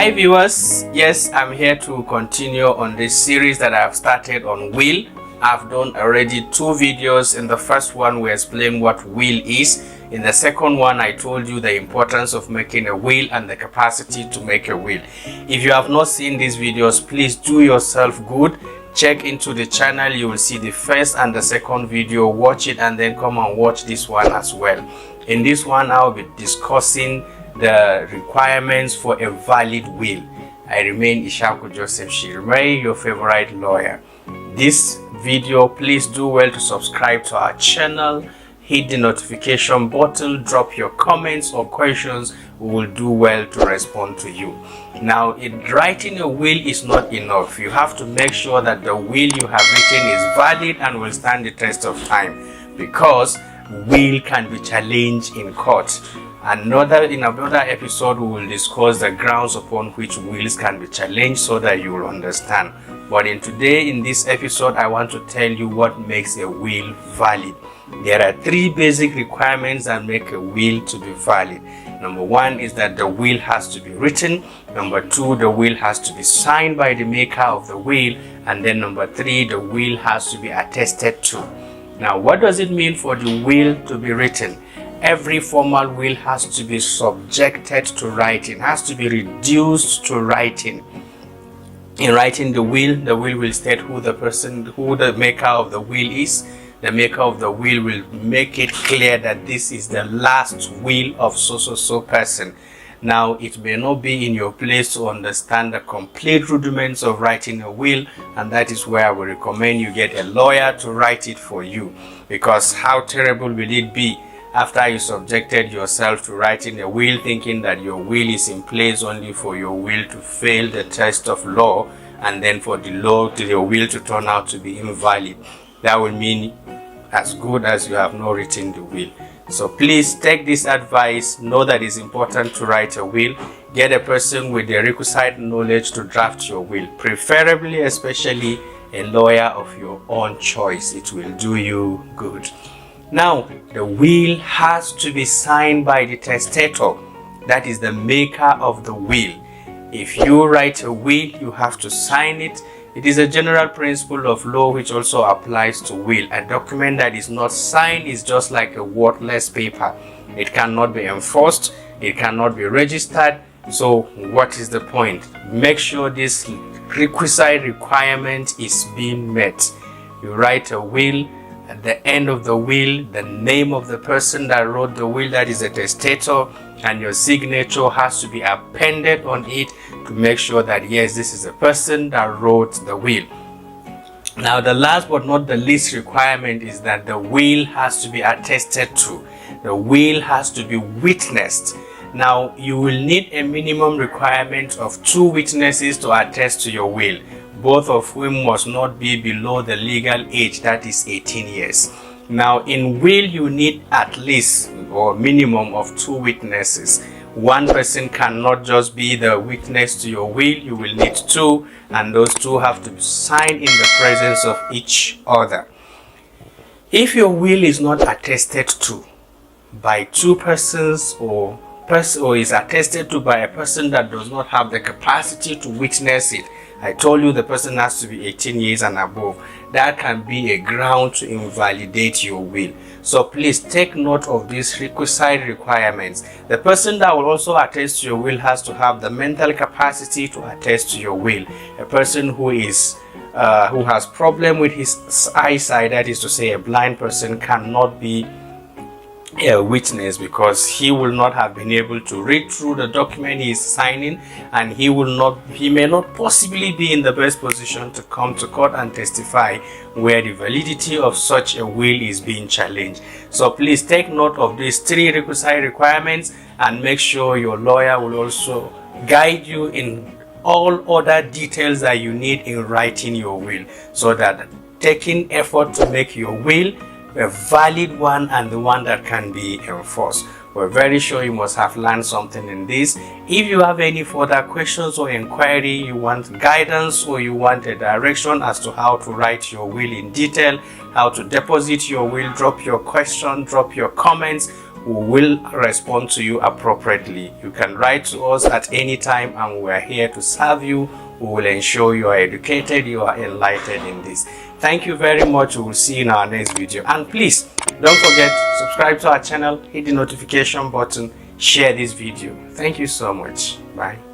Hi viewers, yes, I'm here to continue on this series that I've started on will. I've done already 2 videos. In the first one we explained what will is. In the second one I told you the importance of making a will and the capacity to make a will. If you have not seen these videos, please do yourself good. Check into the channel, you will see the first and the second video, watch it and then come and watch this one as well. In this one I'll be discussing the requirements for a valid will. I remain Ishaku Joseph Shirmei, your favorite lawyer. This video, please do well to subscribe to our channel, hit the notification button, drop your comments or questions. We will do well to respond to you. Now, writing a will is not enough. You have to make sure that the will you have written is valid and will stand the test of time, because will can be challenged in court. In another episode we will discuss the grounds upon which wills can be challenged so that you will understand. But in this episode I want to tell you what makes a will valid. There are 3 basic requirements that make a will to be valid. Number 1 is that the will has to be written. Number 2, the will has to be signed by the maker of the will. And then number 3, the will has to be attested to. Now, what does it mean for the will to be written? Every formal will has to be subjected to writing, has to be reduced to writing. In writing the will state who the maker of the will is. The maker of the will make it clear that this is the last will of so person. Now, it may not be in your place to understand the complete rudiments of writing a will, and that is where I would recommend you get a lawyer to write it for you. Because how terrible will it be after you subjected yourself to writing a will, thinking that your will is in place only for your will to fail the test of law, and then for your will to turn out to be invalid. That will mean as good as you have not written the will. So please take this advice. Know that it's important to write a will. Get a person with the requisite knowledge to draft your will, preferably especially a lawyer of your own choice. It will do you good. Now, the will has to be signed by the testator, that is the maker of the will. If you write a will, you have to sign it. It is a general principle of law which also applies to will. A document that is not signed is just like a worthless paper. It cannot be enforced, it cannot be registered. So what is the point? Make sure this requisite requirement is being met. You write a will. At the end of the will, the name of the person that wrote the will, that is a testator, and your signature has to be appended on it to make sure that yes, this is the person that wrote the will. Now, the last but not the least requirement is that the will has to be attested to. The will has to be witnessed. Now, you will need a minimum requirement of 2 witnesses to attest to your will, both of whom must not be below the legal age, that is 18 years. Now, in will you need at least or minimum of 2 witnesses. One person cannot just be the witness to your will. You will need 2, and those 2 have to be signed in the presence of each other. If your will is not attested to by 2 persons or is attested to by a person that does not have the capacity to witness it, I told you the person has to be 18 years and above. That can be a ground to invalidate your will. So please take note of these requisite requirements. The person that will also attest to your will has to have the mental capacity to attest to your will. A person who has problem with his eyesight, that is to say a blind person, cannot be a witness, because he will not have been able to read through the document he is signing, and he may not possibly be in the best position to come to court and testify where the validity of such a will is being challenged. So please take note of these 3 requisite requirements, and make sure your lawyer will also guide you in all other details that you need in writing your will, so that taking effort to make your will a valid one and the one that can be enforced. We're very sure you must have learned something in this. If you have any further questions or inquiry, you want guidance or you want a direction as to how to write your will in detail, how to deposit your will, drop your question, drop your comments. we will respond to you appropriately. You can write to us at any time and we are here to serve you. We will ensure you are educated, you are enlightened in this. Thank you very much. We will see you in our next video. And please don't forget, subscribe to our channel, hit the notification button, share this video. Thank you so much. Bye.